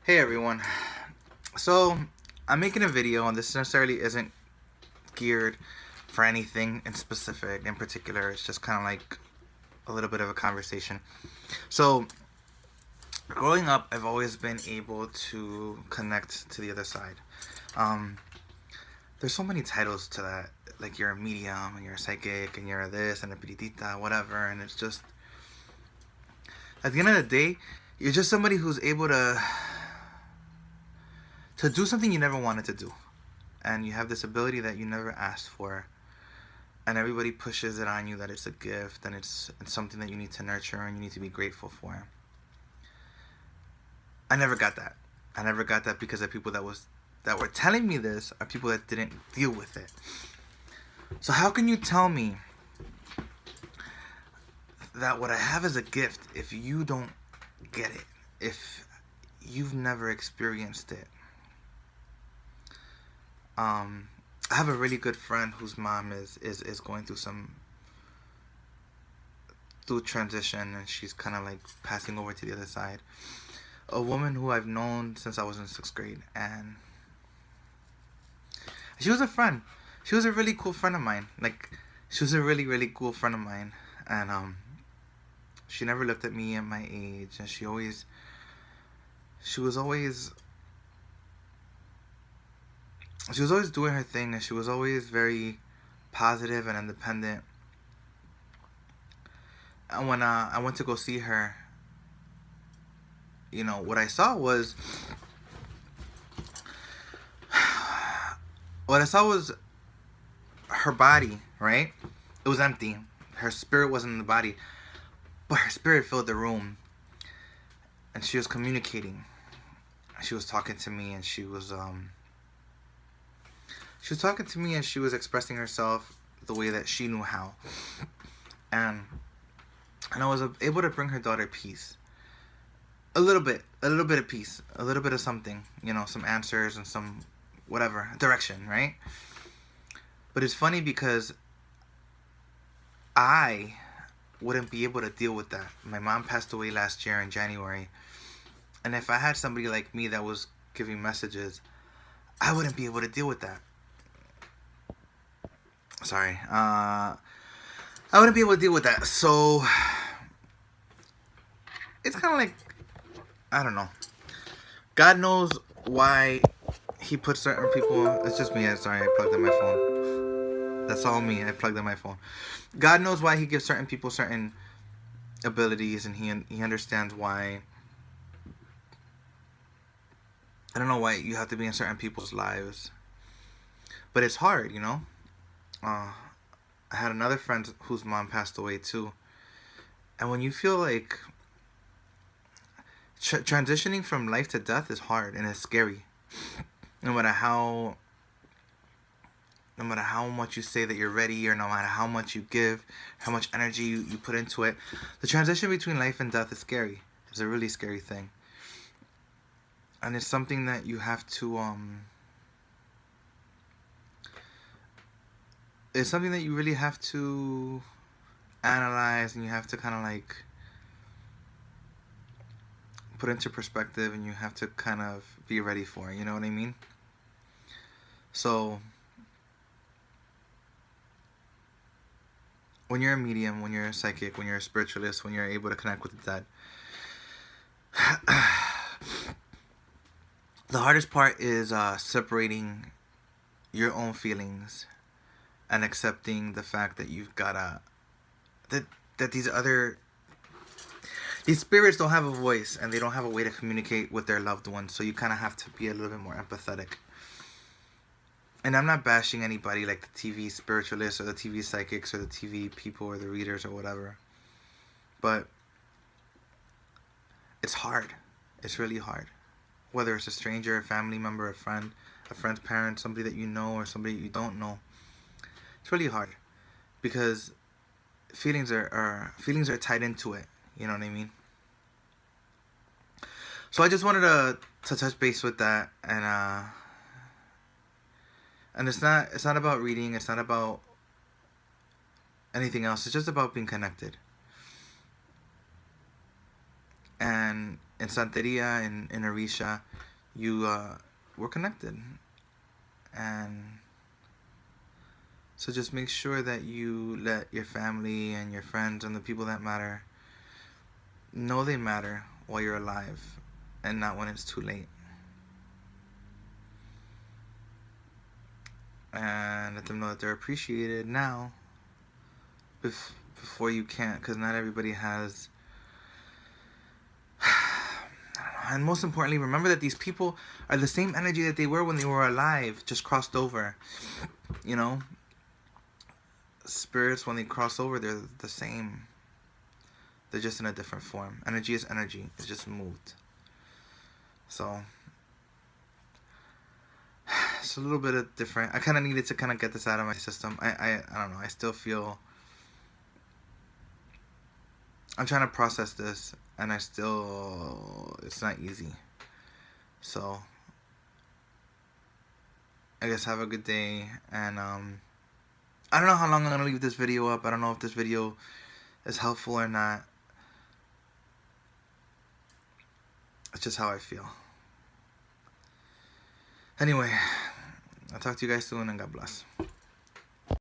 Hey everyone. So, I'm making a video, and this necessarily isn't geared for anything in specific, in particular. It's just kind of like a little bit of a conversation. So, growing up, I've always been able to connect to the other side. Um, there's so many titles to that. Like, you're a medium, and you're a psychic, and you're a this, and a piritita, whatever. And it's just, at the end of the day, you're just somebody who's able to do something you never wanted to do, and you have this ability that you never asked for, and everybody pushes it on you that it's a gift and it's something that you need to nurture and you need to be grateful for. I never got that. I never got that because the people that were telling me this are people that didn't deal with it. So how can you tell me that what I have is a gift if you don't get it, if you've never experienced it? I have a really good friend whose mom is going through transition, and she's kind of like passing over to the other side. A woman who I've known since I was in 6th grade, and she was a friend. She was a really cool friend of mine. Like, she was a really cool friend of mine, and she never looked at me at my age, and she was always she was always doing her thing, and she was always very positive and independent. And when I went to go see her, what I saw was her body, right? It was empty. Her spirit wasn't in the body, but her spirit filled the room, and she was communicating. She was talking to me, and she was talking to me, and she was expressing herself the way that she knew how, and I was able to bring her daughter peace. A little bit of peace, a little bit of something, some answers and some whatever direction, right? But it's funny because I wouldn't be able to deal with that. My mom passed away last year in January, and if I had somebody like me that was giving messages, I wouldn't be able to deal with that. Sorry. I wouldn't be able to deal with that. So it's kind of like, I don't know. God knows why he put certain people. It's just me. Sorry, I plugged in my phone. That's all me. I plugged in my phone. God knows why he gives certain people certain abilities, and he understands why. I don't know why you have to be in certain people's lives, but it's hard, I had another friend whose mom passed away too, and when you feel like transitioning from life to death is hard and it's scary. No matter how much you say that you're ready, or no matter how much you give, how much energy you put into it, the transition between life and death is scary. It's a really scary thing, and it's something that you have to it's something that you really have to analyze, and you have to kind of like put into perspective, and you have to kind of be ready for it, you know what I mean? So when you're a medium, when you're a psychic, when you're a spiritualist, when you're able to connect with the dead, the hardest part is separating your own feelings and accepting the fact that you've gotta that these spirits don't have a voice, and they don't have a way to communicate with their loved ones, so you kind of have to be a little bit more empathetic. And I'm not bashing anybody like the TV spiritualists or the TV psychics or the TV people or the readers or whatever, but it's hard. It's really hard. Whether it's a stranger, a family member, a friend's parent, somebody that you know or somebody you don't know, it's really hard because feelings are tied into it. You know what I mean? So I just wanted to touch base with that, and it's not about reading. It's not about anything else. It's just about being connected. And in Santeria, in Orisha, you we're connected. And so just make sure that you let your family and your friends and the people that matter know they matter while you're alive, and not when it's too late. And let them know that they're appreciated now, before you can't, because not everybody has. And most importantly, remember that these people are the same energy that they were when they were alive, just crossed over. You know, spirits, when they cross over, they're the same. They're just in a different form. Energy is energy. It's just moved. So it's a little bit of different. I kind of needed to kind of get this out of my system. I don't know. I still feel I'm trying to process this, and it's not easy. So I guess have a good day, and I don't know how long I'm gonna leave this video up. I don't know if this video is helpful or not. It's just how I feel. Anyway, I'll talk to you guys soon, and God bless.